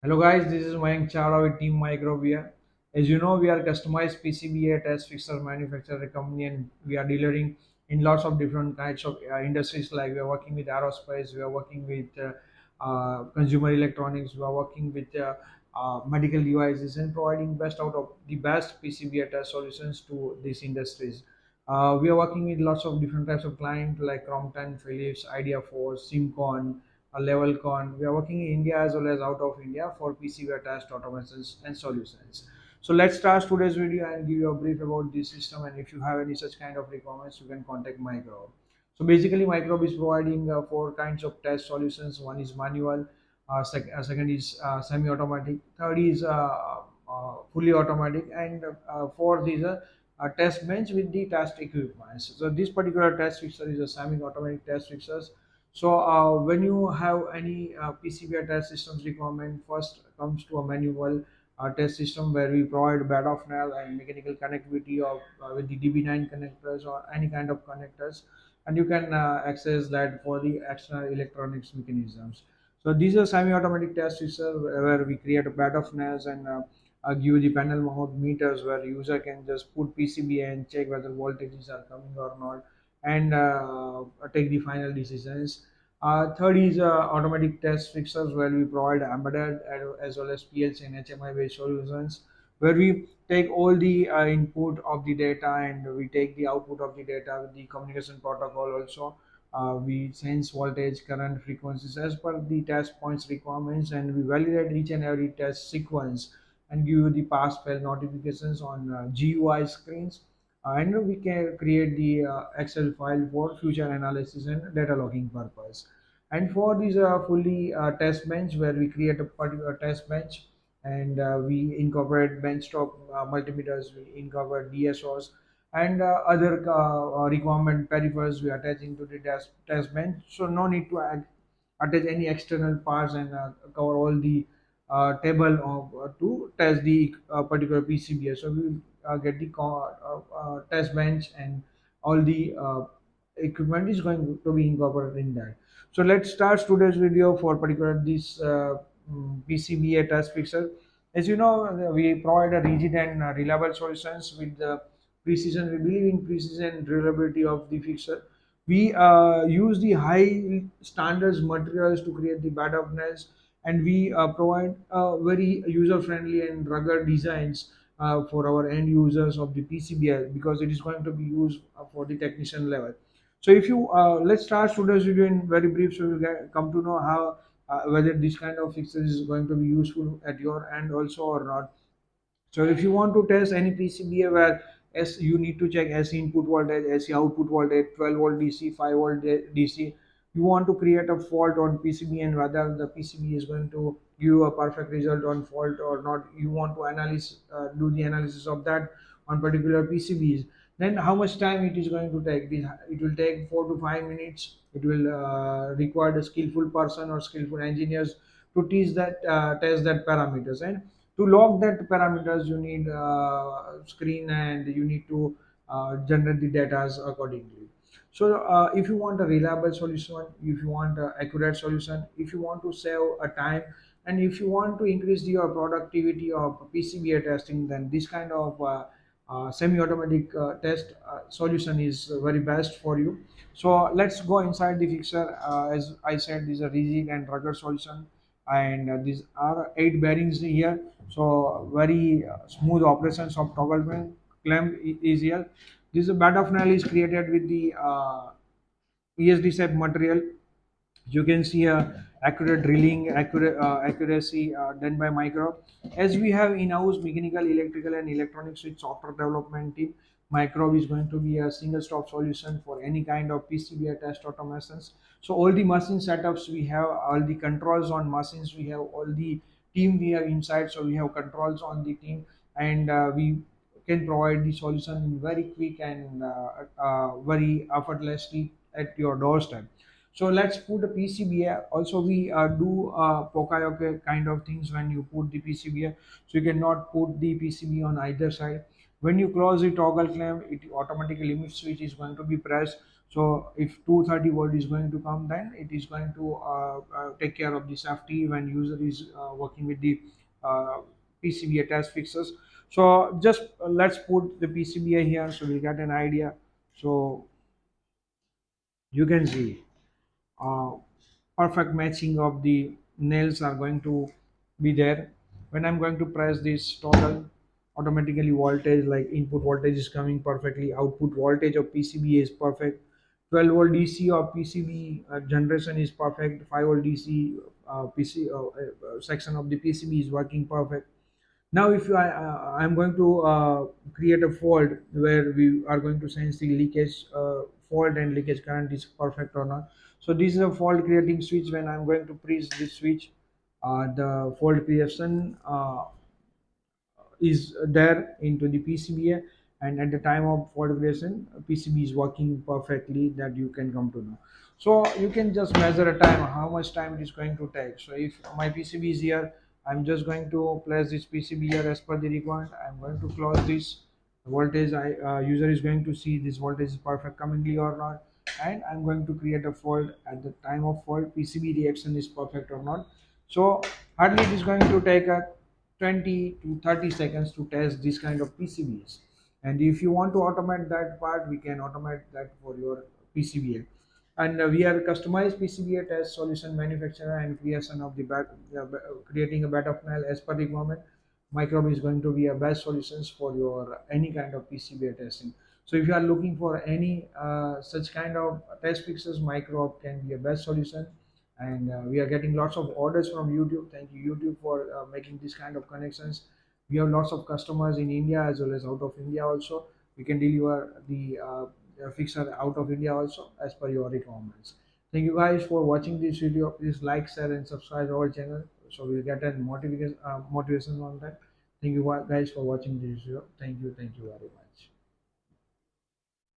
Hello guys, this is Mayank Chawla with Team Microbia. As you know, we are customized PCBA test fixer manufacturer company, and we are dealing in lots of different kinds of industries. Like we are working with aerospace, we are working with consumer electronics, we are working with medical devices, and providing best out of the best PCBA test solutions to these industries. We are working with lots of different types of clients like Crompton, Philips, IdeaForce, Simcon, a level con. We are working in India as well as out of India for PCB test automations and solutions. So let's start today's video and give you a brief about this system. And if you have any such kind of requirements, you can contact Microbe. So basically, Microbe is providing four kinds of test solutions. One is manual, second is semi-automatic, third is fully automatic, and fourth is a test bench with the test equipment. So this particular test fixture is a semi-automatic test fixture. So when you have any PCB test systems requirement, first comes to a manual test system where we provide bed of nail and mechanical connectivity of with the DB9 connectors or any kind of connectors, and you can access that for the external electronics mechanisms. So these are semi-automatic test systems where we create a bed of nails and give the panel mount meters where user can just put PCB and check whether voltages are coming or not, and take the final decisions. Third is automatic test fixers where we provide embedded as well as PLC and HMI based solutions where we take all the input of the data and we take the output of the data with the communication protocol also. We sense voltage, current, frequencies as per the test points requirements, and we validate each and every test sequence and give you the pass fail notifications on GUI screens, and we can create the Excel file for future analysis and data logging purpose. And for this fully test bench where we create a particular test bench and we incorporate benchtop multimeters, we incorporate DSOs and other requirement peripherals we are attaching to the test bench. So no need to attach any external parts and cover all the table of, to test the particular PCBA. So we will get the test bench and all the equipment is going to be incorporated in that. So let's start today's video for particular this PCBA test fixer. As you know, we provide a rigid and reliable solutions with the precision. We believe in precision and reliability of the fixer. We use the high standards materials to create the bed of nails, and we provide very user-friendly and rugged designs for our end users of the PCBA because it is going to be used for the technician level. So if you let's start today's video in very brief, so you come to know how whether this kind of fixture is going to be useful at your end also or not. So if you want to test any PCBA where as you need to check AC input voltage, AC output voltage, 12 volt DC, 5 volt DC, you want to create a fault on PCB and whether the PCB is going to give you a perfect result on fault or not. You want to do the analysis of that on particular PCBs. Then how much time it is going to take? It will take 4 to 5 minutes. It will require a skillful person or skillful engineers to test that parameters, and to log that parameters you need screen and you need to generate the data accordingly. So if you want a reliable solution, if you want an accurate solution, if you want to save a time, and if you want to increase your productivity of PCBA testing, then this kind of semi-automatic test solution is very best for you. So let's go inside the fixture. As I said, this is a rigid and rugged solution, and these are 8 bearings here. So very smooth operations of toggle clamp is here. This bed of nail is created with the ESD shape material. You can see a accurate drilling accuracy done by Micro. As we have in-house mechanical, electrical, and electronics with software development team, Micro is going to be a single stop solution for any kind of PCBA test automations. So all the machine setups we have, all the controls on machines we have, all the team we have inside, so we have controls on the team, and we can provide the solution in very quick and very effortlessly at your doorstep. So let's put a PCBA. Also, we do Pokayoke kind of things when you put the PCBA. So you cannot put the PCB on either side. When you close the toggle clamp, it automatically limit switch is going to be pressed. So if 230 volt is going to come, then it is going to take care of the safety when user is working with the uh, PCBA test fixes. So just let's put the PCBA here so we'll get an idea. So you can see uh, perfect matching of the nails are going to be there. When I'm going to press this toggle, automatically voltage like input voltage is coming perfectly, output voltage of PCB is perfect, 12 volt DC of PCB generation is perfect, 5 volt DC section of the PCB is working perfect. Now if I'm going to create a fault where we are going to sense the leakage fault and leakage current is perfect or not. So this is a fault creating switch. When I'm going to press this switch, the fault creation is there into the PCBA, and at the time of fault creation PCB is working perfectly, that you can come to know. So you can just measure a time how much time it is going to take. So if my PCB is here, I'm just going to place this PCB here as per the requirement. I'm going to close this voltage. I user is going to see this voltage is perfect comingly or not, and I'm going to create a fault. At the time of fault PCB reaction is perfect or not. So hardly it is going to take a 20 to 30 seconds to test this kind of PCBs. And if you want to automate that part, we can automate that for your PCBA. And we are customized PCBA test solution manufacturer and creation of the creating a beta panel as per requirement. Microbe is going to be a best solutions for your any kind of PCBA testing. So if you are looking for any such kind of test fixes, Microbe can be a best solution. And we are getting lots of orders from YouTube. Thank you YouTube for making this kind of connections. We have lots of customers in India as well as out of India also. We can deliver the fixer out of India also as per your requirements. Thank you guys for watching this video. Please like, share and subscribe our channel so we'll get a motivation on that. Thank you guys for watching this video. Thank you very much.